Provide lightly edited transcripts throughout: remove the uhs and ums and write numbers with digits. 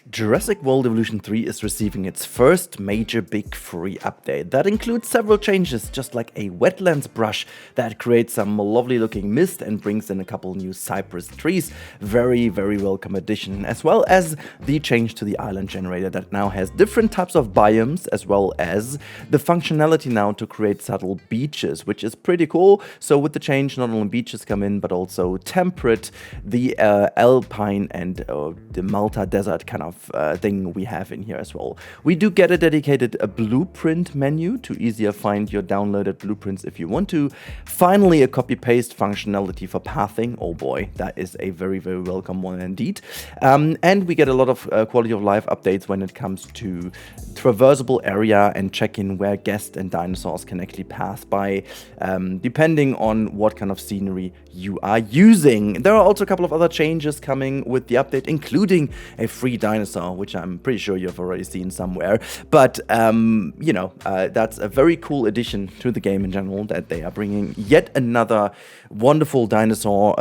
Jurassic World Evolution 3 is receiving its first major big free update. That includes several changes, just like a wetlands brush that creates some lovely looking mist and brings in a couple new cypress trees. Very welcome addition, as well as the change to the island generator that now has different types of biomes, as well as the functionality now to create subtle beaches, which is pretty cool. So with the change, not only beaches come in, but also temperate, the alpine and the Malta desert kind of thing we have in here as well. We do get a dedicated blueprint menu to easier find your downloaded blueprints if you want to. Finally, a copy-paste functionality for pathing. Oh boy, that is a very welcome one indeed. And we get a lot of quality of life updates when it comes to traversable area and checking where guests and dinosaurs can actually pass by, depending on what kind of scenery you are using. There are also a couple of other changes coming with the update, including a free dinosaur, which I'm pretty sure you've already seen somewhere. But, that's a very cool addition to the game in general, that they are bringing yet another wonderful dinosaur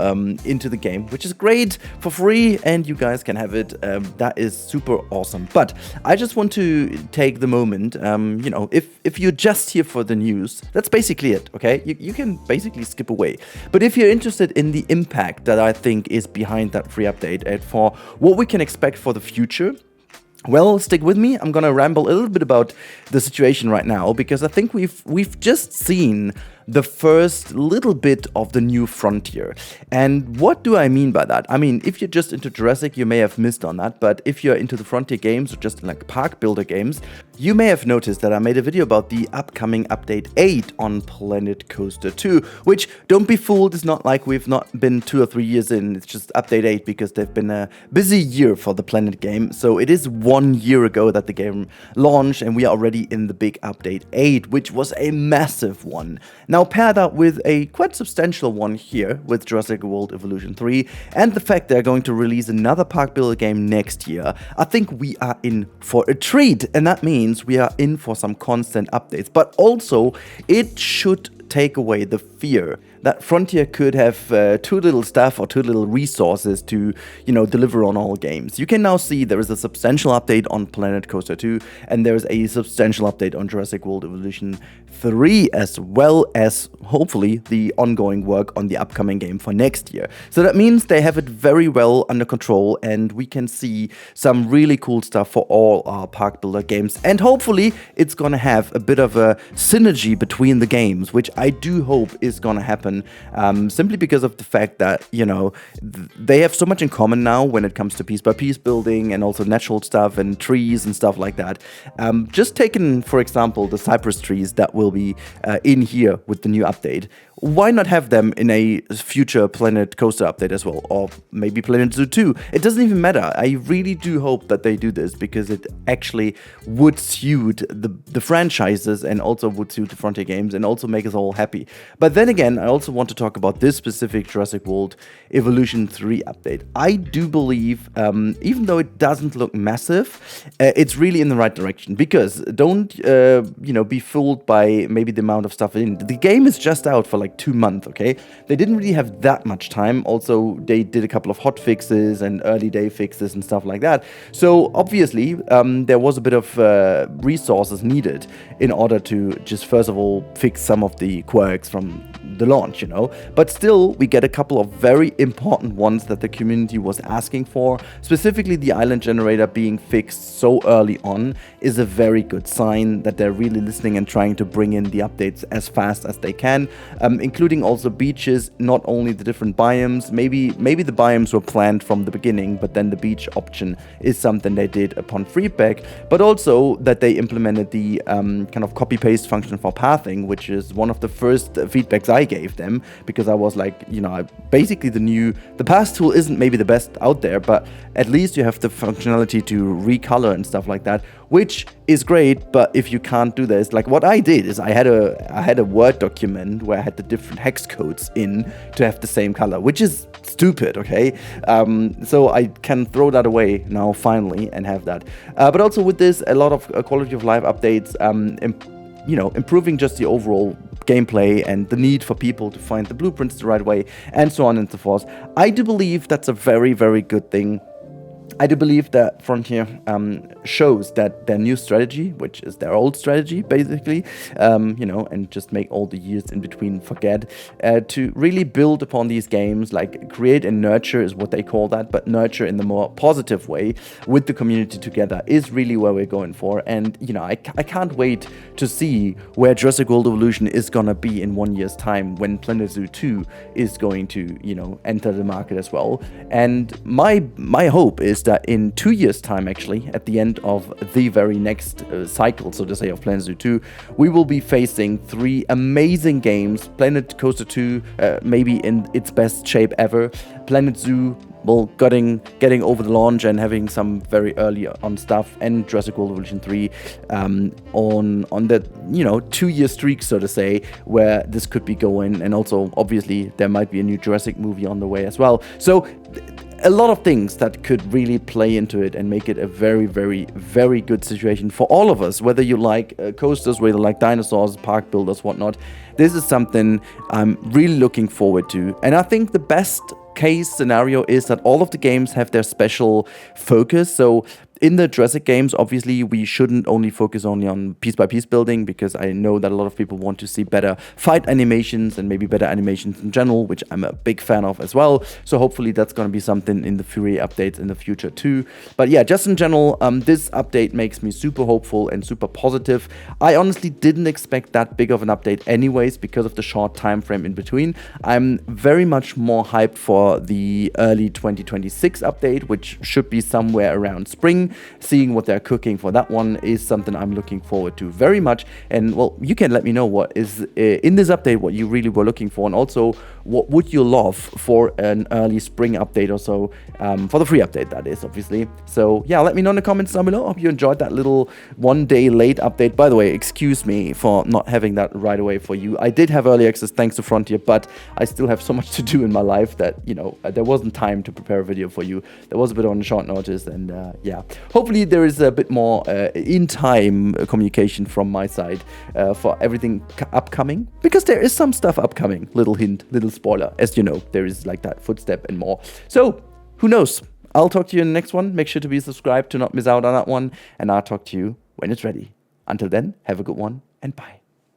into the game, which is great for free, and you guys can have it. That is super awesome. But I just want to take the moment, if you're just here for the news, that's basically it, okay? You can basically skip away. But if you're interested in the impact that I think is behind that free update and for what we can expect for the future, well, stick with me. I'm gonna ramble a little bit about the situation right now, because I think we've just seen the first little bit of the new frontier. And what do I mean by that? I mean, if you're just into Jurassic, you may have missed on that, but if you're into the frontier games or just like park builder games, you may have noticed that I made a video about the upcoming update 8 on Planet Coaster 2, which, don't be fooled, is not like we've not been 2 or 3 years in. It's just update 8 because they've been a busy year for the Planet game. So it is 1 year ago that the game launched, and we are already in the big update 8, which was a massive one. Now, pair that with a quite substantial one here with Jurassic World Evolution 3 and the fact they're going to release another park builder game next year, I think we are in for a treat, and that means we are in for some constant updates. But also, it should take away the fear that Frontier could have too little staff or too little resources to, deliver on all games. You can now see there is a substantial update on Planet Coaster 2, and there is a substantial update on Jurassic World Evolution 3, as well as, hopefully, the ongoing work on the upcoming game for next year. So that means they have it very well under control, and we can see some really cool stuff for all our park builder games. And hopefully, it's gonna have a bit of a synergy between the games, which I do hope is gonna happen, simply because of the fact that, they have so much in common now when it comes to piece by piece building and also natural stuff and trees and stuff like that. Just taking, for example, the cypress trees that will be in here with the new update. Why not have them in a future Planet Coaster update as well? Or maybe Planet Zoo 2? It doesn't even matter. I really do hope that they do this, because it actually would suit the franchises and also would suit the Frontier games and also make us all happy. But then again, I also want to talk about this specific Jurassic World Evolution 3 update. I do believe, even though it doesn't look massive, it's really in the right direction, because don't, be fooled by maybe the amount of stuff in. The game is just out for like 2 months, okay? They didn't really have that much time. Also, they did a couple of hot fixes and early day fixes and stuff like that. So obviously, there was a bit of resources needed in order to just first of all fix some of the quirks from the launch, But still, we get a couple of very important ones that the community was asking for. Specifically, the island generator being fixed so early on is a very good sign that they're really listening and trying to bring in the updates as fast as they can, including also beaches, not only the different biomes. Maybe the biomes were planned from the beginning, but then the beach option is something they did upon feedback, but also that they implemented the kind of copy-paste function for pathing, which is one of the first feedbacks I gave them, because I was like, basically the path tool isn't maybe the best out there, but at least you have the functionality to recolor and stuff like that, which is great. But if you can't do this, like what I did is I had a Word document where I had the different hex codes in to have the same color, which is stupid, okay? So I can throw that away now finally and have that. But also with this, a lot of quality of life updates, improving just the overall gameplay and the need for people to find the blueprints the right way, and so on and so forth. I do believe that's a very good thing. I do believe that Frontier shows that their new strategy, which is their old strategy, basically, you know, and just make all the years in between forget, to really build upon these games, like create and nurture is what they call that, but nurture in the more positive way with the community together is really where we're going for. And, you know, I can't wait to see where Jurassic World Evolution is gonna be in 1 year's time when Planet Zoo 2 is going to, you know, enter the market as well. And my hope is that in 2 years' time, actually, at the end of the very next cycle, so to say, of Planet Zoo 2, we will be facing 3 amazing games. Planet Coaster 2, maybe in its best shape ever. Planet Zoo, well, getting over the launch and having some very early on stuff, and Jurassic World Evolution 3 on the, you know, 2-year streak, so to say, where this could be going. And also, obviously, there might be a new Jurassic movie on the way as well. So a lot of things that could really play into it and make it a very, very, very good situation for all of us, whether you like coasters, whether you like dinosaurs, park builders, whatnot. This is something I'm really looking forward to. And I think the best case scenario is that all of the games have their special focus. So in the Jurassic games, obviously, we shouldn't only focus only on piece-by-piece building, because I know that a lot of people want to see better fight animations and maybe better animations in general, which I'm a big fan of as well. So hopefully that's going to be something in the Fury updates in the future too. But yeah, just in general, this update makes me super hopeful and super positive. I honestly didn't expect that big of an update anyways, because of the short time frame in between. I'm very much more hyped for the early 2026 update, which should be somewhere around spring. Seeing what they're cooking for that one is something I'm looking forward to very much. And well, you can let me know what is in this update, what you really were looking for, and also what would you love for an early spring update or so, for the free update, that is, obviously. So yeah, let me know in the comments down below. Hope you enjoyed that little 1 day late update. By the way, excuse me for not having that right away for you. I did have early access thanks to Frontier, but I still have so much to do in my life that, you know, there wasn't time to prepare a video for you. There was a bit on short notice, and yeah. Hopefully there is a bit more in-time communication from my side for everything upcoming, because there is some stuff upcoming. Little hint, little spoiler. As you know, there is like that footstep and more. So, who knows? I'll talk to you in the next one. Make sure to be subscribed to not miss out on that one. And I'll talk to you when it's ready. Until then, have a good one and bye.